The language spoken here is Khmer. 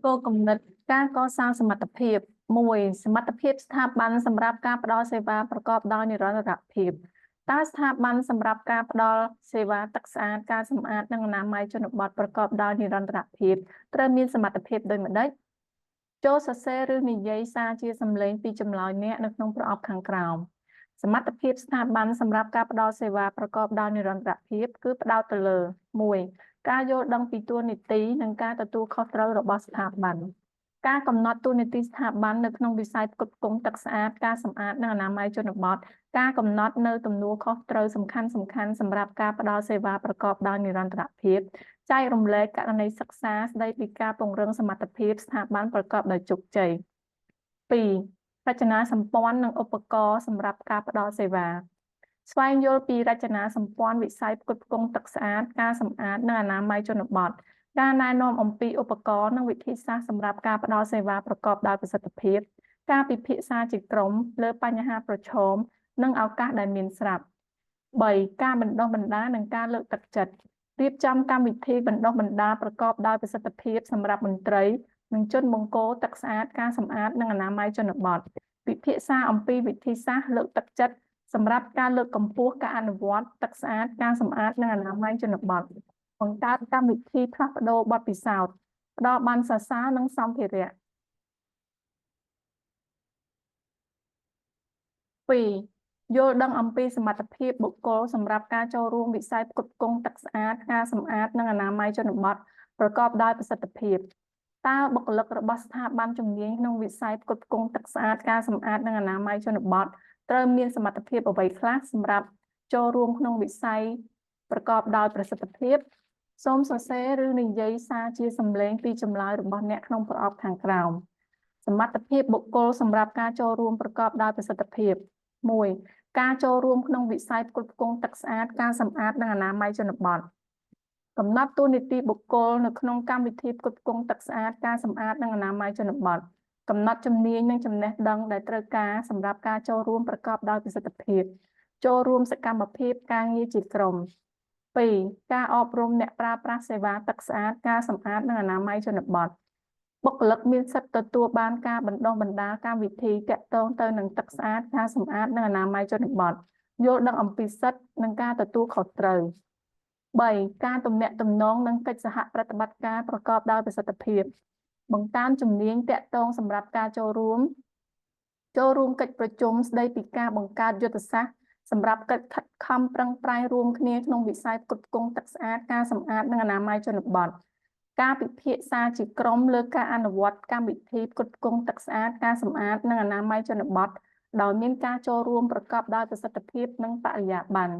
គោលគំនិតការកសាងសមត្ថភាពមួយសមត្ថភាពស្ថាប័នសម្រាប់ការផ្តល់សេវាប្រកបដោយនិរន្តរភាពតើស្ថាប័នសម្រាប់ការផ្តល់សេវាទឹកស្អាតការសម្អាតនិងអនាម័យជនបទប្រកបដោយនិរន្តរភាពត្រូវមានសមត្ថភាពដូចម្តេចចូលសរសេរឬនិយាយសារជាសំឡេងពីចម្លើយអ្នកនៅក្នុងប្រអប់ខាងក្រោមសមត្ថភាពស្ថាប័នសម្រាប់ការផ្តល់សេវាប្រកបដោយនិរន្តរភាពគឺផ្ដោតទៅលើ1ការយល់ដឹងពីតួនាទីនិងការទទួលខុសត្រូវរបស់ស្ថាប័នការកំណត់តួនាទីស្ថាប័ននៅក្នុងវិស័យផ្គត់ផ្គង់ទឹកស្អាតការសម្អាតនិងអនាម័យជនបទការកំណត់នៅទំនួលខុសត្រូវសំខាន់ៗសម្រាប់ការផ្តល់សេវាប្រកបដោយនិរន្តរភាពចែករំលែកករណីសិក្សាស្តីពីការពង្រឹងសមត្ថភាពស្ថាប័នប្រកបដោយជោគជ័យ2រចនាសម្ព័ន្ធនិងឧបករណ៍សម្រាប់ការផ្តល់សេវាស្វែងយល់ពីរចនាសម្ព័ន្ធវិស័យផ្គត់ផ្គង់ទឹកស្អាតការសម្អាតនិងអនាម័យជនបទការណែនាំអំពីឧបករណ៍និងវិធីសាស្ត្រសម្រាប់ការផ្តល់សេវាប្រកបដោយប្រសិទ្ធភាពការពិភាក្សាជាក្រុមលើបញ្ហាប្រឈមនិងឱកាសដែលមានស្រាប់3ការបណ្ដុះបណ្ដាលនិងការលើកទឹកចិត្តរៀបចំកម្មវិធីបណ្ដុះបណ្ដាលប្រកបដោយប្រសិទ្ធភាពសម្រាប់មន្ត្រីនិងជនបង្គោលទឹកស្អាតការសម្អាតនិងអនាម័យជនបទពិភាក្សាអំពីវិធីសាស្ត្រលើកទឹកចិត្តសម្រាប់ការលើកកម្ពស់ការអនុវត្តទឹកស្អាតការសម្អាតនិងអនាម័យជនបទបង្កើតកម្មវិធីផ្លាស់ប្ដូរបទពិសោធន៍ផ្ដល់ប័ណ្ណសរសើរនិងសម្ភារៈ2យល់ដឹងអំពីសមត្ថភាពបុគ្គលសម្រាប់ការចូលរួមវិស័យផ្គត់ផ្គង់ទឹកស្អាតការសម្អាតនិងអនាម័យជនបទប្រកបដោយប្រសិទ្ធភាពតើបុគ្គលិករបស់ស្ថាប័នជំនាញក្នុងវិស័យផ្គត់ផ្គង់ទឹកស្អាតការសម្អាតនិងអនាម័យជនបទត្រូវមានសមត្ថភាពអ្វីខ្លះសម្រាប់ចូលរួមក្នុងវិស័យប្រកបដោយប្រសិទ្ធភាពសូមសរសេរឬនិយាយសារជាសំឡេងពីចម្លើយរបស់អ្នកក្នុងប្រអប់ខាងក្រោមសមត្ថភាពបុគ្គលសម្រាប់ការចូលរួមប្រកបដោយប្រសិទ្ធភាព1ការចូលរួមក្នុងវិស័យផ្គត់ផ្គង់ទឹកស្អាតការសម្អាតនិងអនាម័យជនបទកំណត់តួនាទីបុគ្គលនៅក្នុងកម្មវិធីផ្គត់ផ្គង់ទឹកស្អាតការសម្អាតនិងអនាម័យជនបទកំណត់ជំនាញនិងចំណេះដឹងដែលត្រូវការសម្រាប់ការចូលរួមប្រកបដោយប្រសិទ្ធភាពចូលរួមសកម្មភាពការងារជាក្រុម2ការអប់រំអ្នកប្រើប្រាស់សេវាទឹកស្អាតការសម្អាតនិងអនាម័យជនបទបុគ្គលិកមានសិទ្ធិទទួលបានការបណ្ដុះបណ្ដាលកម្មវិធីទាក់ទងទៅនឹងទឹកស្អាតការសម្អាតនិងអនាម័យជនបទយល់ដឹងអំពីសិទ្ធិនិងការទទួលខុសត្រូវ3ការទំនាក់ទំនងនិងកិច្ចសហប្រតិបត្តិការប្រកបដោយប្រសិទ្ធភាពបង្កើនជំនាញទាក់ទងសម្រាប់ការចូលរួមកិច្ចប្រជុំស្តីពីការបង្កើតយុទ្ធសាស្ត្រសម្រាប់កិច្ចខិតខំប្រឹងប្រែងរួមគ្នាក្នុងវិស័យផ្គត់ផ្គង់ទឹកស្អាតការសម្អាតនិងអនាម័យជនបទការពិភាក្សាជាក្រុមលើការអនុវត្តកម្មវិធីផ្គត់ផ្គង់ទឹកស្អាតការសម្អាតនិងអនាម័យជនបទដោយមានការចូលរួមប្រកបដោយប្រសិទ្ធភាពនិងបរិយាបន្ន